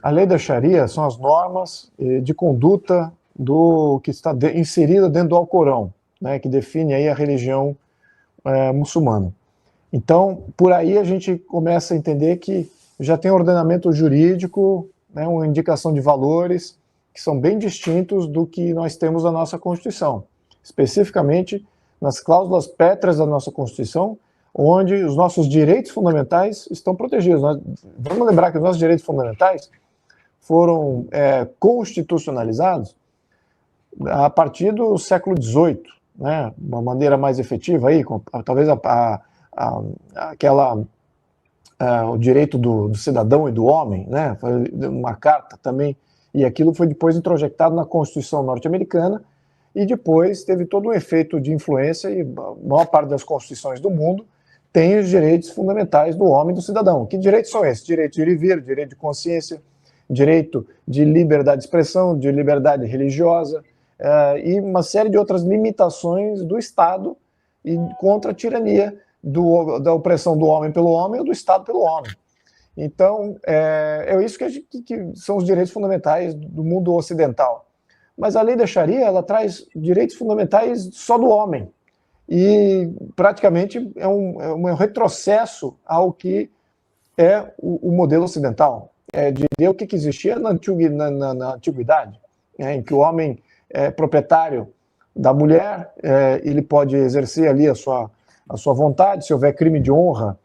A lei da Sharia são as normas de conduta do que está inserida dentro do Alcorão, né, que define aí a religião muçulmana. Então, por aí a gente começa a entender que já tem um ordenamento jurídico, né, uma indicação de valores que são bem distintos do que nós temos na nossa Constituição, especificamente nas cláusulas pétreas da nossa Constituição, onde os nossos direitos fundamentais estão protegidos. Vamos lembrar que os nossos direitos fundamentais foram constitucionalizados a partir do século XVIII, né, uma maneira mais efetiva aí, talvez o direito do cidadão e do homem, né, uma carta também, e aquilo foi depois introjectado na Constituição norte-americana, e depois teve todo um efeito de influência, e a maior parte das constituições do mundo tem os direitos fundamentais do homem e do cidadão. Que direitos são esses? Direito de ir e vir, direito de consciência, direito de liberdade de expressão, de liberdade religiosa, e uma série de outras limitações do Estado e contra a tirania da opressão do homem pelo homem ou do Estado pelo homem. Então, é isso que são os direitos fundamentais do mundo ocidental. Mas a lei da Sharia, ela traz direitos fundamentais só do homem. E praticamente é um retrocesso ao que é o modelo ocidental. Diria o que existia na antiguidade, em que o homem é proprietário da mulher, ele pode exercer ali a sua vontade, se houver crime de honra,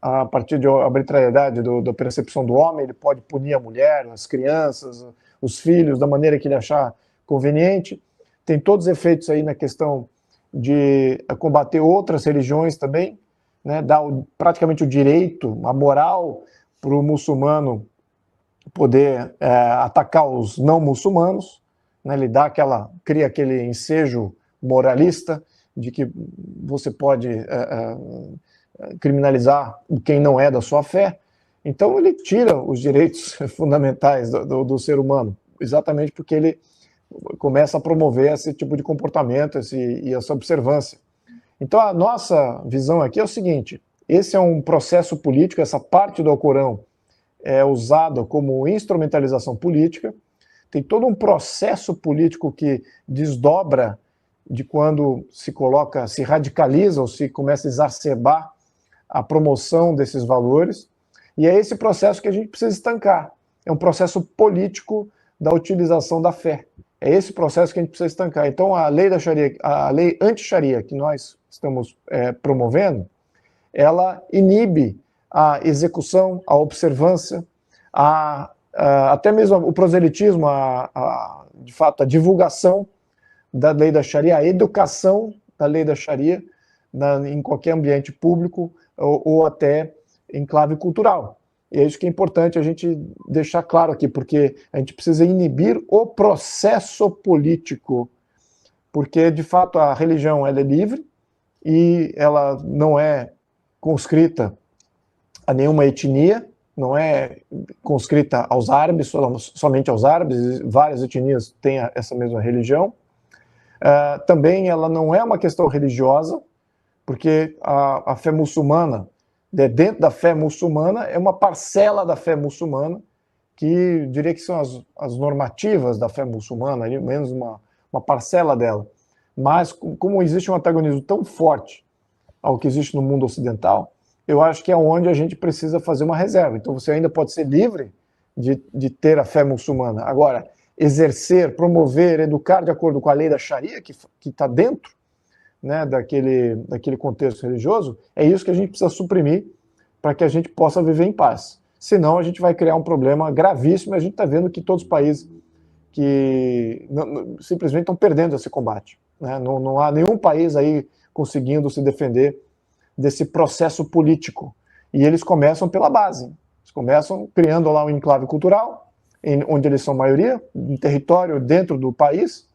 a partir da arbitrariedade da percepção do homem, ele pode punir a mulher, as crianças, os filhos, da maneira que ele achar conveniente. Tem todos os efeitos aí na questão de combater outras religiões também, né, dar praticamente o direito, a moral para o muçulmano poder atacar os não muçulmanos, né, ele cria aquele ensejo moralista de que você pode criminalizar quem não é da sua fé. Então ele tira os direitos fundamentais do ser humano, exatamente porque ele começa a promover esse tipo de comportamento e essa observância. Então a nossa visão aqui é o seguinte: esse é um processo político, essa parte do Alcorão é usada como instrumentalização política, tem todo um processo político que desdobra de quando se radicaliza ou se começa a exacerbar a promoção desses valores, e é esse processo que a gente precisa estancar. É um processo político da utilização da fé. É esse processo que a gente precisa estancar. Então a lei da Sharia, a lei anti-Sharia que nós estamos promovendo, ela inibe a execução, a observância, até mesmo o proselitismo, de fato, a divulgação da lei da Sharia, a educação da lei da Sharia em qualquer ambiente público ou até em clave cultural. E é isso que é importante a gente deixar claro aqui, porque a gente precisa inibir o processo político, porque, de fato, a religião ela é livre e ela não é conscrita a nenhuma etnia, não é conscrita aos árabes, somente aos árabes, várias etnias têm essa mesma religião. Também ela não é uma questão religiosa, porque a fé muçulmana, dentro da fé muçulmana, é uma parcela da fé muçulmana, que diria que são as normativas da fé muçulmana, menos uma parcela dela. Mas, como existe um antagonismo tão forte ao que existe no mundo ocidental, eu acho que é onde a gente precisa fazer uma reserva. Então você ainda pode ser livre de ter a fé muçulmana. Agora, exercer, promover, educar de acordo com a lei da Sharia, que está dentro, né, daquele contexto religioso, é isso que a gente precisa suprimir para que a gente possa viver em paz. Senão a gente vai criar um problema gravíssimo, e a gente está vendo que todos os países que simplesmente estão perdendo esse combate. Né? Não há nenhum país aí conseguindo se defender desse processo político. E eles começam pela base. Eles começam criando lá um enclave cultural, onde eles são maioria, um território dentro do país,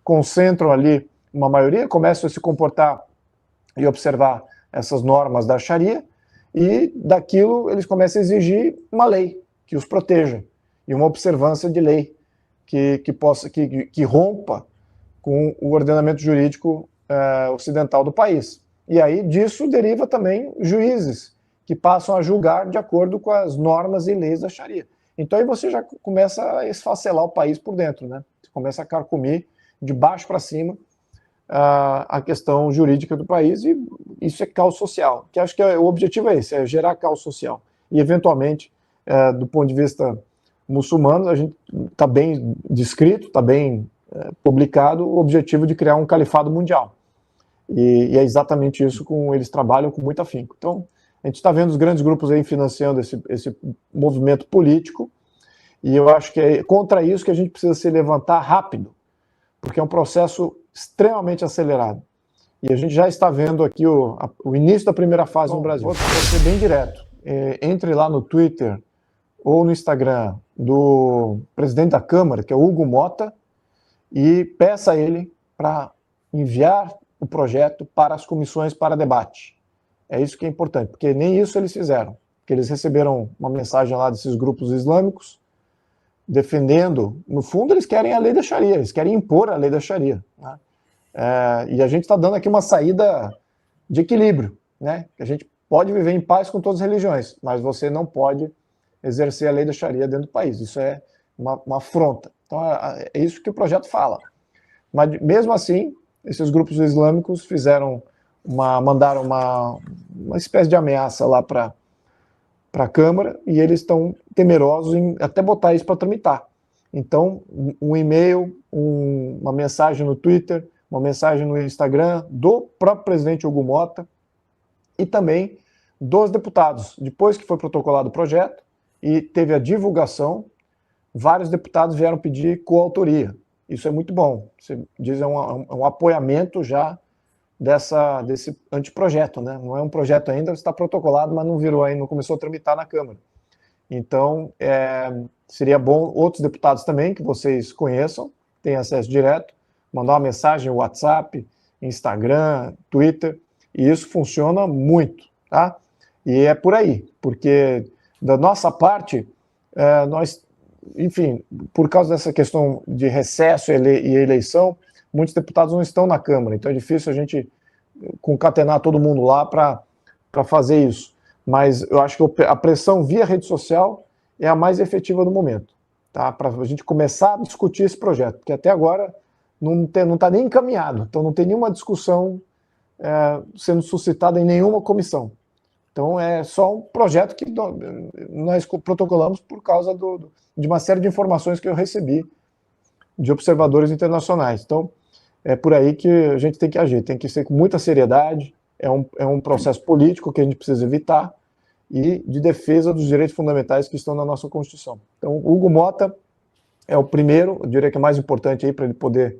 concentram ali uma maioria, começam a se comportar e observar essas normas da Sharia, e daquilo eles começam a exigir uma lei que os proteja, e uma observância de lei que rompa com o ordenamento jurídico ocidental do país. E aí disso deriva também juízes, que passam a julgar de acordo com as normas e leis da Sharia. Então aí você já começa a esfacelar o país por dentro, né? Você começa a carcomer de baixo para cima a questão jurídica do país, e isso é caos social, que acho que o objetivo é esse, é gerar caos social. E, eventualmente, do ponto de vista muçulmano, a gente está bem descrito, está bem publicado o objetivo de criar um califado mundial. E é exatamente isso que eles trabalham com muito afinco. Então, a gente está vendo os grandes grupos aí financiando esse movimento político, e eu acho que é contra isso que a gente precisa se levantar rápido, porque é um processo extremamente acelerado. E a gente já está vendo aqui o início da primeira fase no Brasil. Vou ser bem direto. Entre lá no Twitter ou no Instagram do presidente da Câmara, que é o Hugo Mota, e peça a ele para enviar o projeto para as comissões para debate. É isso que é importante, porque nem isso eles fizeram. Porque eles receberam uma mensagem lá desses grupos islâmicos defendendo, no fundo eles querem a lei da Sharia, eles querem impor a lei da Sharia, né? E a gente está dando aqui uma saída de equilíbrio, né? A gente pode viver em paz com todas as religiões, mas você não pode exercer a lei da Sharia dentro do país. Isso é uma afronta. Então é isso que o projeto fala. Mas mesmo assim, esses grupos islâmicos mandaram uma espécie de ameaça lá para a Câmara, e eles estão temerosos em até botar isso para tramitar. Então, um e-mail, uma mensagem no Twitter, uma mensagem no Instagram do próprio presidente Hugo Mota e também dos deputados. Depois que foi protocolado o projeto e teve a divulgação, vários deputados vieram pedir coautoria. Isso é muito bom. Você diz, é um apoiamento já desse anteprojeto, né? Não é um projeto ainda, está protocolado, mas não virou ainda, não começou a tramitar na Câmara. Então, seria bom outros deputados também que vocês conheçam, têm acesso direto, mandar uma mensagem no WhatsApp, Instagram, Twitter, e isso funciona muito, tá? E é por aí, porque da nossa parte, nós, enfim, por causa dessa questão de recesso e eleição, muitos deputados não estão na Câmara, então é difícil a gente concatenar todo mundo lá para fazer isso. Mas eu acho que a pressão via rede social é a mais efetiva no momento, tá? Para a gente começar a discutir esse projeto, porque até agora não está nem encaminhado, então não tem nenhuma discussão sendo suscitada em nenhuma comissão. Então é só um projeto que nós protocolamos por causa de uma série de informações que eu recebi de observadores internacionais. Então é por aí que a gente tem que agir, tem que ser com muita seriedade, é um processo político que a gente precisa evitar e de defesa dos direitos fundamentais que estão na nossa Constituição. Então, o Hugo Mota é o primeiro, eu diria que é mais importante aí para ele poder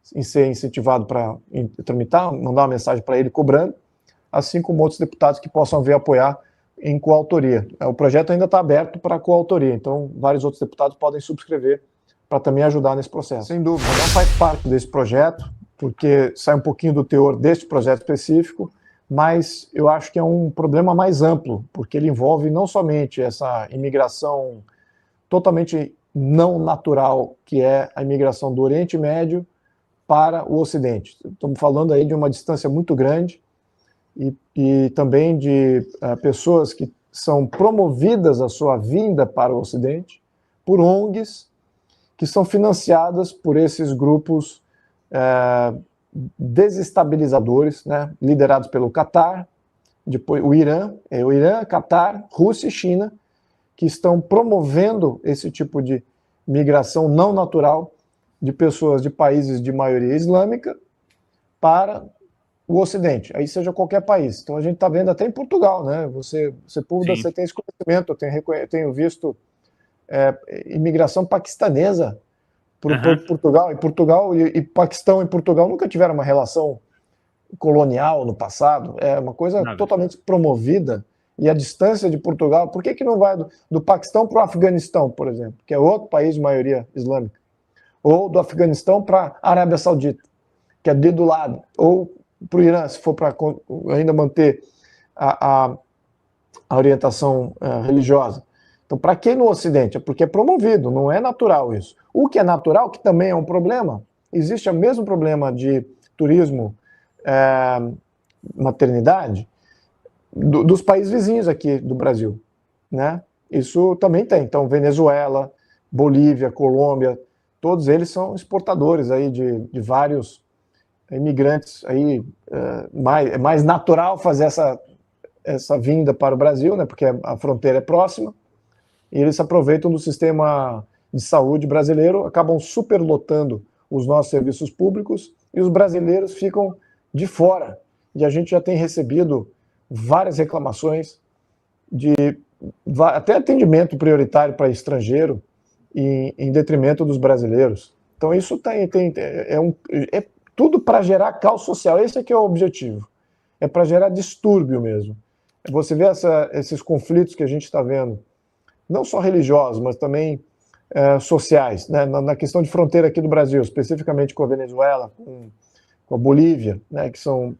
ser incentivado para tramitar, mandar uma mensagem para ele cobrando, assim como outros deputados que possam vir apoiar em coautoria. O projeto ainda está aberto para coautoria, então vários outros deputados podem subscrever para também ajudar nesse processo. Sem dúvida, não faz parte desse projeto, porque sai um pouquinho do teor deste projeto específico, mas eu acho que é um problema mais amplo, porque ele envolve não somente essa imigração totalmente não natural, que é a imigração do Oriente Médio para o Ocidente. Estamos falando aí de uma distância muito grande e também de pessoas que são promovidas a sua vinda para o Ocidente por ONGs que são financiadas por esses grupos desestabilizadores, né, liderados pelo Catar, depois o Irã, Catar, Rússia e China, que estão promovendo esse tipo de migração não natural de pessoas de países de maioria islâmica para o Ocidente, aí seja qualquer país. Então a gente está vendo até em Portugal, né? Você tem esse conhecimento, eu tenho visto imigração paquistanesa por Portugal, e Paquistão e Portugal nunca tiveram uma relação colonial no passado, é uma coisa totalmente promovida, e a distância de Portugal, por que não vai do Paquistão para o Afeganistão, por exemplo, que é outro país de maioria islâmica, ou do Afeganistão para a Arábia Saudita, que é ali do lado, ou para o Irã, se for para ainda manter a orientação religiosa. Então, para que no Ocidente? É porque é promovido, não é natural isso. O que é natural, que também é um problema, existe o mesmo problema de turismo, maternidade, dos países vizinhos aqui do Brasil, né? Isso também tem. Então, Venezuela, Bolívia, Colômbia, todos eles são exportadores aí de vários imigrantes. Aí, é mais natural fazer essa vinda para o Brasil, né, porque a fronteira é próxima, e eles se aproveitam do sistema de saúde brasileiro, acabam superlotando os nossos serviços públicos, e os brasileiros ficam de fora. E a gente já tem recebido várias reclamações de até atendimento prioritário para estrangeiro em detrimento dos brasileiros. Então isso é tudo para gerar caos social. Esse aqui é o objetivo. É para gerar distúrbio mesmo. Você vê esses conflitos que a gente está vendo, não só religiosos, mas também sociais, né? Na questão de fronteira aqui do Brasil, especificamente com a Venezuela, com a Bolívia, né? Que são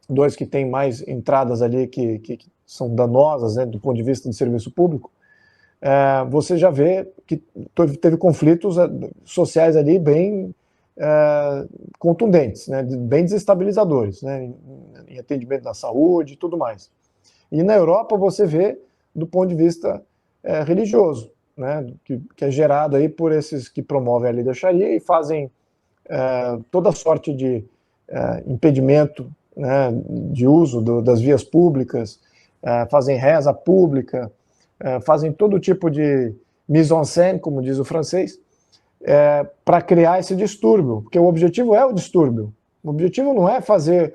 dois que têm mais entradas ali que são danosas, né, do ponto de vista de serviço público. Você já vê que teve conflitos sociais ali bem contundentes, né, bem desestabilizadores, né, em atendimento da saúde e tudo mais. E na Europa você vê do ponto de vista religioso, né, que é gerado aí por esses que promovem a lei da Sharia e fazem toda sorte de impedimento, né, de uso das vias públicas, fazem reza pública, fazem todo tipo de mise-en-scène, como diz o francês, para criar esse distúrbio, porque o objetivo é o distúrbio. O objetivo não é fazer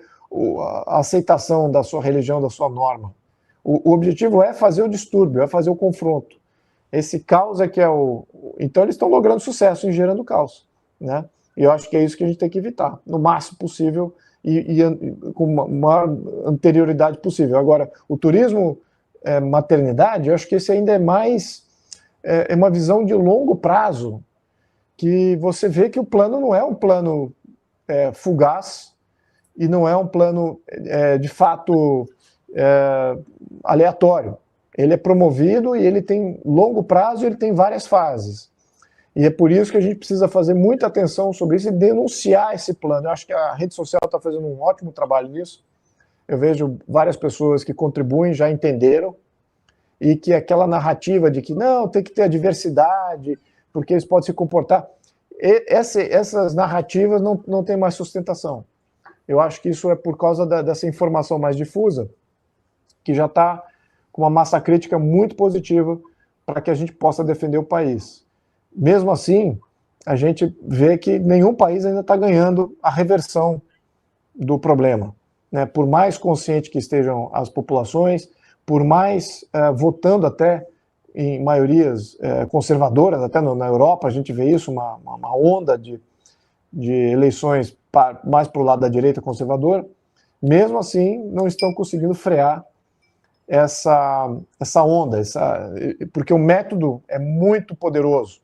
a aceitação da sua religião, da sua norma. O objetivo é fazer o distúrbio, é fazer o confronto. Esse caos é que é o... Então eles estão logrando sucesso em gerando caos, né? E eu acho que é isso que a gente tem que evitar, no máximo possível e com uma maior anterioridade possível. Agora, o turismo maternidade, eu acho que esse ainda é mais... É uma visão de longo prazo, que você vê que o plano não é um plano fugaz e não é um plano, de fato, aleatório. Ele é promovido e ele tem longo prazo e ele tem várias fases. E é por isso que a gente precisa fazer muita atenção sobre isso e denunciar esse plano. Eu acho que a rede social está fazendo um ótimo trabalho nisso. Eu vejo várias pessoas que contribuem, já entenderam, e que aquela narrativa de que não, tem que ter a diversidade, porque eles podem se comportar... Essas narrativas não têm mais sustentação. Eu acho que isso é por causa dessa informação mais difusa, que já está com uma massa crítica muito positiva para que a gente possa defender o país. Mesmo assim, a gente vê que nenhum país ainda está ganhando a reversão do problema, né? Por mais consciente que estejam as populações, por mais votando até em maiorias conservadoras, até na Europa a gente vê isso, uma onda de eleições mais para o lado da direita conservadora, mesmo assim não estão conseguindo frear essa onda, porque o método é muito poderoso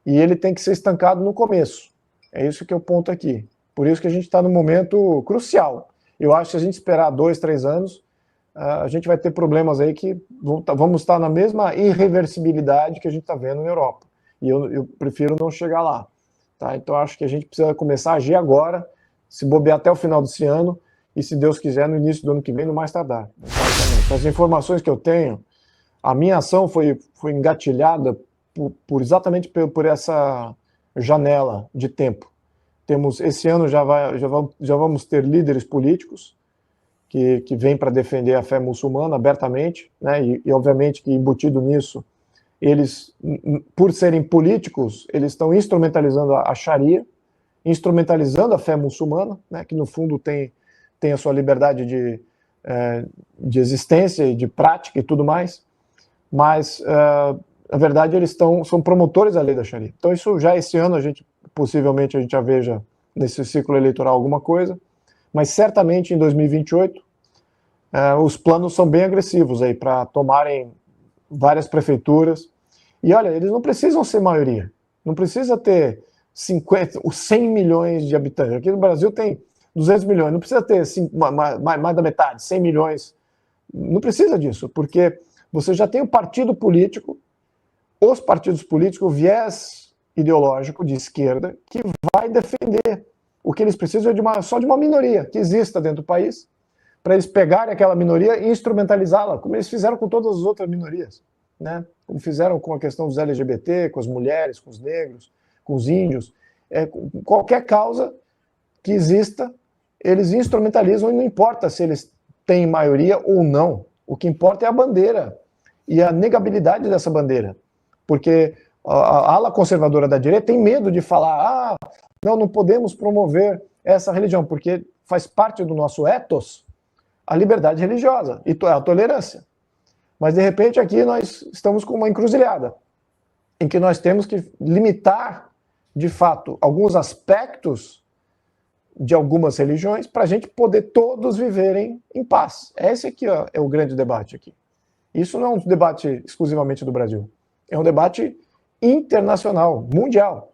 e ele tem que ser estancado no começo. É isso que é o ponto aqui. Por isso que a gente está num momento crucial. Eu acho que se a gente esperar 2, 3 anos, a gente vai ter problemas aí que vamos estar na mesma irreversibilidade que a gente está vendo na Europa. E eu prefiro não chegar lá. Tá? Então acho que a gente precisa começar a agir agora, se bobear até o final desse ano, e se Deus quiser, no início do ano que vem, no mais tardar. As informações que eu tenho, a minha ação foi engatilhada exatamente por essa janela de tempo. Esse ano já vamos ter líderes políticos que vêm para defender a fé muçulmana abertamente, né? E obviamente que embutido nisso, eles, por serem políticos, eles estão instrumentalizando a Sharia, instrumentalizando a fé muçulmana, né? Que no fundo tem a sua liberdade de existência e de prática e tudo mais, mas na verdade eles são promotores da lei da Sharia. Então isso já esse ano possivelmente a gente já veja nesse ciclo eleitoral alguma coisa, mas certamente em 2028 os planos são bem agressivos aí para tomarem várias prefeituras. E olha, eles não precisam ser maioria, não precisa ter 100 milhões de habitantes. Aqui no Brasil tem 200 milhões, não precisa ter mais da metade, 100 milhões. Não precisa disso, porque você já tem um partido político, os partidos políticos, o viés ideológico de esquerda, que vai defender. O que eles precisam é só de uma minoria que exista dentro do país, para eles pegarem aquela minoria e instrumentalizá-la, como eles fizeram com todas as outras minorias. né? Como fizeram com a questão dos LGBT, com as mulheres, com os negros, com os índios. Qualquer causa que exista, eles instrumentalizam, e não importa se eles têm maioria ou não. O que importa é a bandeira e a negabilidade dessa bandeira. Porque a ala conservadora da direita tem medo de falar: não podemos promover essa religião, porque faz parte do nosso ethos a liberdade religiosa e a tolerância. Mas, de repente, aqui nós estamos com uma encruzilhada, em que nós temos que limitar, de fato, alguns aspectos de algumas religiões para a gente poder todos viverem em paz. Esse aqui é o grande debate aqui. Isso não é um debate exclusivamente do Brasil. É um debate internacional, mundial.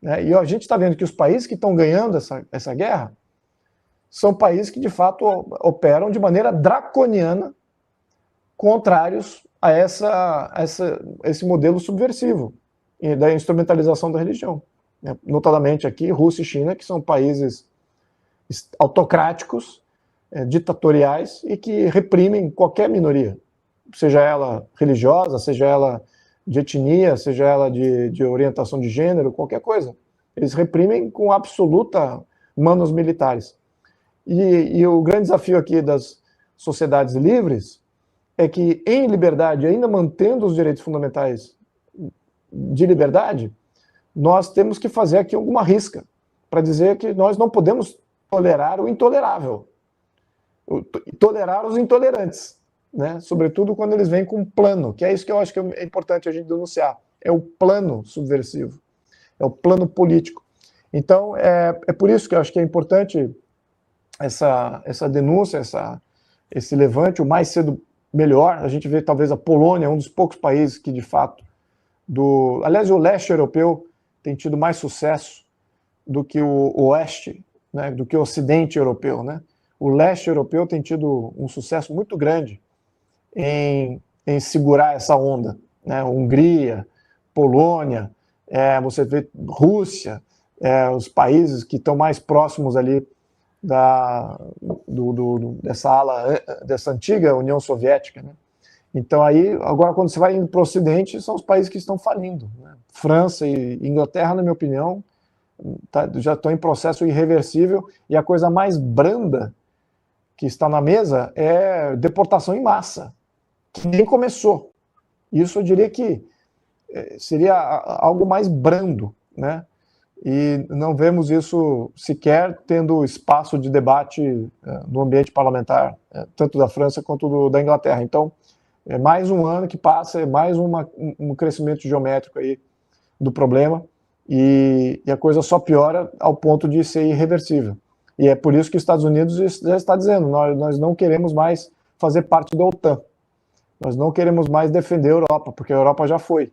Né? E a gente está vendo que os países que estão ganhando essa guerra são países que, de fato, operam de maneira draconiana, contrários a esse modelo subversivo da instrumentalização da religião. Notadamente aqui, Rússia e China, que são países autocráticos, ditatoriais e que reprimem qualquer minoria, seja ela religiosa, seja ela de etnia, seja ela de orientação de gênero, qualquer coisa. Eles reprimem com absoluta manos militares. E o grande desafio aqui das sociedades livres é que, em liberdade, ainda mantendo os direitos fundamentais de liberdade, nós temos que fazer aqui alguma risca para dizer que nós não podemos tolerar o intolerável, tolerar os intolerantes, né? Sobretudo quando eles vêm com um plano, que é isso que eu acho que é importante a gente denunciar, é o plano subversivo, é o plano político. Então, é por isso que eu acho que é importante essa denúncia, esse levante, o mais cedo melhor. A gente vê talvez a Polônia, um dos poucos países que de fato, aliás, o leste europeu tem tido mais sucesso do que o oeste, né, do que o ocidente europeu, né? O leste europeu tem tido um sucesso muito grande em segurar essa onda, né? Hungria, Polônia, você vê Rússia, os países que estão mais próximos ali dessa ala, dessa antiga União Soviética, né? Então aí, agora quando você vai indo para o Ocidente, são os países que estão falindo, né? França e Inglaterra, na minha opinião, já estão em processo irreversível, e a coisa mais branda que está na mesa é deportação em massa, que nem começou. Isso eu diria que seria algo mais brando, né? E não vemos isso sequer tendo espaço de debate no ambiente parlamentar, tanto da França quanto da Inglaterra. Então, é mais um ano que passa, é mais um crescimento geométrico aí do problema, e a coisa só piora ao ponto de ser irreversível. E é por isso que os Estados Unidos já está dizendo: nós não queremos mais fazer parte da OTAN, nós não queremos mais defender a Europa, porque a Europa já foi,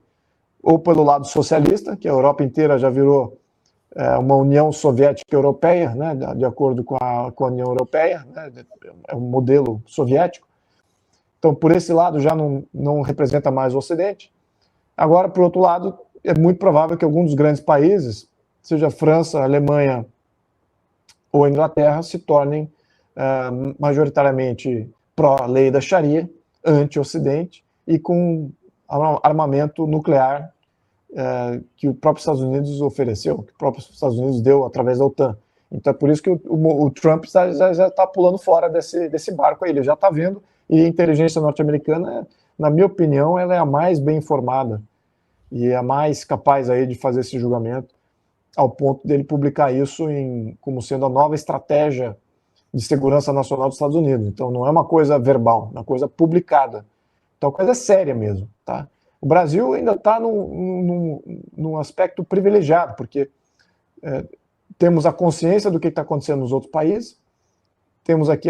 ou pelo lado socialista, que a Europa inteira já virou uma União Soviética Europeia, né, de acordo com a União Europeia, né, é um modelo soviético. Então, por esse lado, já não representa mais o Ocidente. Agora, por outro lado, é muito provável que alguns dos grandes países, seja França, Alemanha ou Inglaterra, se tornem majoritariamente pró-lei da Sharia, anti-Ocidente, e com armamento nuclear que o próprio Estados Unidos ofereceu, que o próprio Estados Unidos deu através da OTAN. Então é por isso que o Trump já está pulando fora desse barco aí, ele já está vendo, e a inteligência norte-americana, na minha opinião, ela é a mais bem informada e a mais capaz aí de fazer esse julgamento, ao ponto dele publicar isso como sendo a nova estratégia de segurança nacional dos Estados Unidos. Então não é uma coisa verbal, é uma coisa publicada. Então a coisa é séria mesmo, tá? O Brasil ainda está num aspecto privilegiado, porque temos a consciência do que está acontecendo nos outros países, temos aqui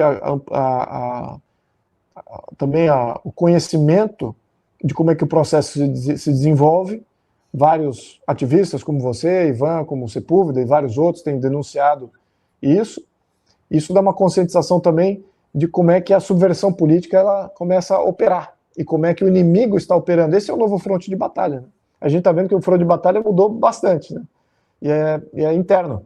também o conhecimento de como é que o processo se desenvolve. Vários ativistas como você, Ivan, como o Sepúlveda e vários outros têm denunciado isso. Isso dá uma conscientização também de como é que a subversão política ela começa a operar e como é que o inimigo está operando. Esse é o novo fronte de batalha, né? A gente está vendo que o fronte de batalha mudou bastante, né? E é interno.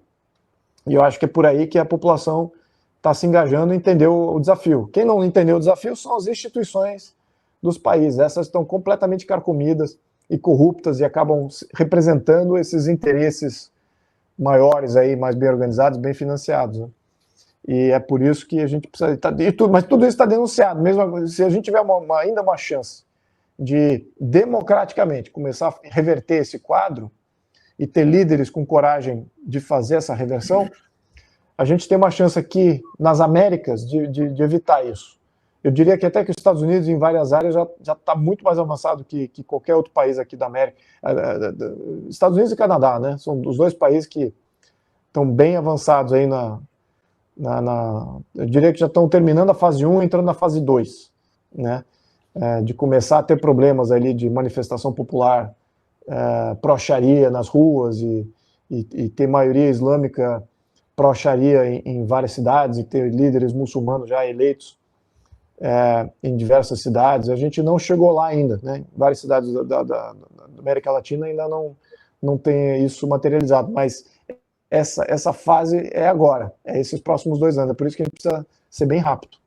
E eu acho que é por aí que a população está se engajando e entendeu o desafio. Quem não entendeu o desafio são as instituições dos países. Essas estão completamente carcomidas e corruptas e acabam representando esses interesses maiores aí, mais bem organizados, bem financiados, né? E é por isso que a gente precisa... Mas tudo isso está denunciado. Mesmo se a gente tiver ainda uma chance de democraticamente começar a reverter esse quadro e ter líderes com coragem de fazer essa reversão, a gente tem uma chance aqui nas Américas de evitar isso. Eu diria que até que os Estados Unidos, em várias áreas, já está muito mais avançado que qualquer outro país aqui da América. Estados Unidos e Canadá, né? São os dois países que estão bem avançados aí eu diria que já estão terminando a fase 1 e entrando na fase 2, né? De começar a ter problemas ali de manifestação popular pró-Sharia nas ruas e ter maioria islâmica pró-Sharia em várias cidades e ter líderes muçulmanos já eleitos em diversas cidades. A gente não chegou lá ainda, né? Várias cidades da América Latina ainda não tem isso materializado, mas essa fase é agora, é esses próximos 2 anos, é por isso que a gente precisa ser bem rápido.